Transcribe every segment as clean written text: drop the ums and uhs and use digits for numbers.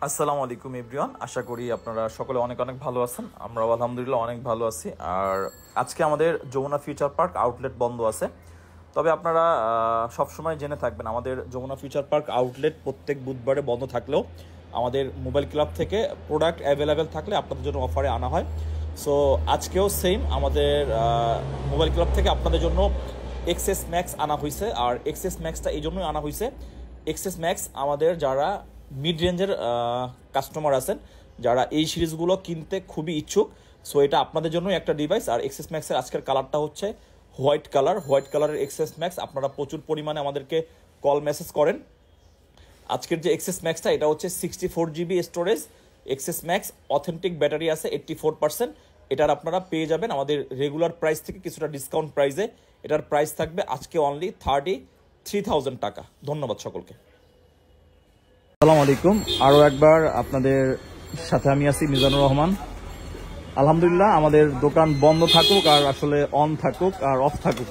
আসসালামু আলাইকুম এভরিওয়ান, আশা করি আপনারা সকলে অনেক অনেক ভালো আছেন। আমরাও আলহামদুলিল্লাহ অনেক ভালো আছি। আর আজকে আমাদের যমুনা ফিউচার পার্ক আউটলেট বন্ধ আছে। তবে আপনারা সবসময় জেনে থাকবেন, আমাদের যমুনা ফিউচার পার্ক আউটলেট প্রত্যেক বুধবারে বন্ধ থাকলেও আমাদের মোবাইল ক্লাব থেকে প্রোডাক্ট অ্যাভেলেবেল থাকলে আপনাদের জন্য অফারে আনা হয়। সো আজকেও সেম আমাদের মোবাইল ক্লাব থেকে আপনাদের জন্য এক্সএস ম্যাক্স আনা হয়েছে। আর এক্সএস ম্যাক্সটা এই জন্যই আনা হয়েছে, এক্সএস ম্যাক্স আমাদের যারা মিড রেঞ্জের কাস্টমার আছেন, যারা এই সিরিজগুলো কিনতে খুবই ইচ্ছুক, সো এটা আপনাদের জন্যই একটা ডিভাইস। আর এক্সএস ম্যাক্সের আজকের কালারটা হচ্ছে হোয়াইট কালারের এক্সএস ম্যাক্স। আপনারা প্রচুর পরিমাণে আমাদেরকে কল মেসেজ করেন। আজকের যে এক্সএস ম্যাক্সটা, এটা হচ্ছে 64 GB storage XS max, authentic battery আছে 84%। এটার আপনারা পেয়ে যাবেন আমাদের রেগুলার প্রাইস থেকে কিছুটা ডিসকাউন্ট প্রাইসে। এটার প্রাইস থাকবে আজকে অনলি 33,000 টাকা। ধন্যবাদ সকলকে। আসসালামু আলাইকুম। আরও একবার আপনাদের সাথে আমি আছি মিজানুর রহমান। আলহামদুলিল্লাহ, আমাদের দোকান বন্ধ থাকুক আর আসলে অন থাকুক আর অফ থাকুক,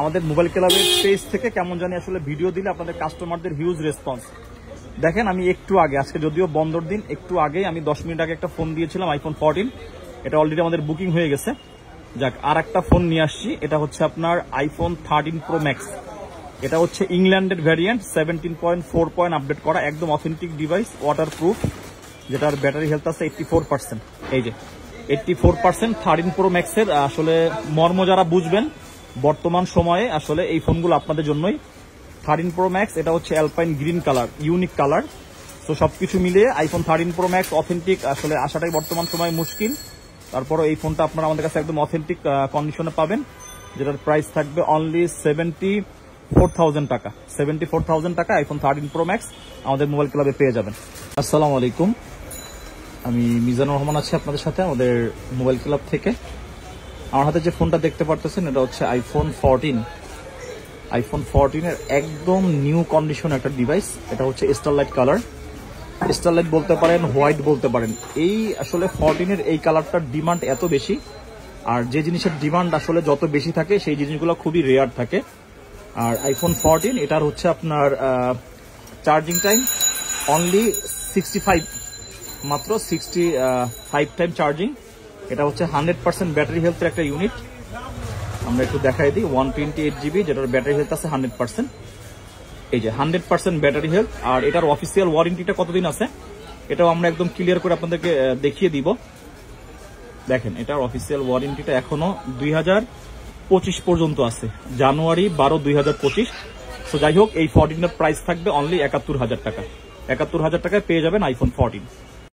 আমাদের মোবাইল ক্লাবের পেজ থেকে কেমন জানি আসলে ভিডিও দিলে আপনাদের কাস্টমারদের হিউজ রেসপন্স। দেখেন, আমি একটু আগে, আজকে যদিও বন্ধর দিন, একটু আগে আমি 10 মিনিট আগে একটা ফোন দিয়েছিলাম, আইফোন 14। এটা অলরেডি আমাদের বুকিং হয়ে গেছে। যাক, আর একটা ফোন নিয়ে আসছি। এটা হচ্ছে আপনার আইফোন 13 প্রো ম্যাক্স। এটা হচ্ছে ইংল্যান্ডের ভ্যারিয়েন্ট, 17.4 আপডেট করা, একদম অথেন্টিক ডিভাইস, ওয়াটার প্রুফ, যেটার ব্যাটারি হেলথ আছে 84%। এই যে 84% 13 প্রো ম্যাক্সের আসলে মর্ম যারা বুঝবেন বর্তমান সময়ে, আসলে এই ফোনগুলো আপনাদের জন্যই। 13 প্রো ম্যাক্স, এটা হচ্ছে alpine green colour, unique colour. তো সবকিছু মিলিয়ে আইফোন 13 প্রো ম্যাক্স অথেন্টিক আসলে আসাটাই বর্তমান সময়ে মুশকিল। তারপরও এই ফোনটা আপনারা আমাদের কাছে একদম অথেন্টিক কন্ডিশনে পাবেন, যেটার প্রাইস থাকবে অনলি 74,000 টাকা। 74,000 টাকা আইফোন 13 প্রো ম্যাক্স আমাদের মোবাইল ক্লাবে পেয়ে যাবেন। আসসালামু আলাইকুম, আমি মিজানুর রহমান আছি আপনাদের সাথে আমাদের মোবাইল ক্লাব থেকে। আমার হাতে যে ফোনটা দেখতে পারতেছেন, এটা হচ্ছে আইফোন 14। আইফোন 14 এর একদম নিউ কন্ডিশন একটা ডিভাইস। এটা হচ্ছে স্টারলাইট কালার, স্টারলাইট বলতে পারেন, হোয়াইট বলতে পারেন। এই আসলে 14 এর এই কালারটার ডিমান্ড এত বেশি, আর যে জিনিসের ডিমান্ড আসলে যত বেশি থাকে সেই জিনিসগুলো খুবই রেয়ার থাকে। আর আইফোন 14 এটার হচ্ছে আপনার চার্জিং টাইম অনলি 65, মাত্র 65 টাইম চার্জিং। এটা হচ্ছে 100% ব্যাটারি হেলথের একটা ইউনিট। আমরা একটু দেখাই দিই, 128 GB, যেটার ব্যাটারি হেলথ আছে 100%। এই যে 100% ব্যাটারি হেলথ। আর এটার অফিসিয়াল ওয়ারেন্টিটা কতদিন আছে এটাও আমরা একদম ক্লিয়ার করে আপনাদেরকে দেখিয়ে দিব। দেখেন, এটার অফিসিয়াল ওয়ারেন্টিটা এখনো 2025 পর্যন্ত আছে, জানুয়ারি 12, 2025। সো যাই হোক, এই 14 এর প্রাইস থাকবে অনলি 71,000 টাকা। 71,000 টাকায় পেয়ে যাবেন আইফোন 14।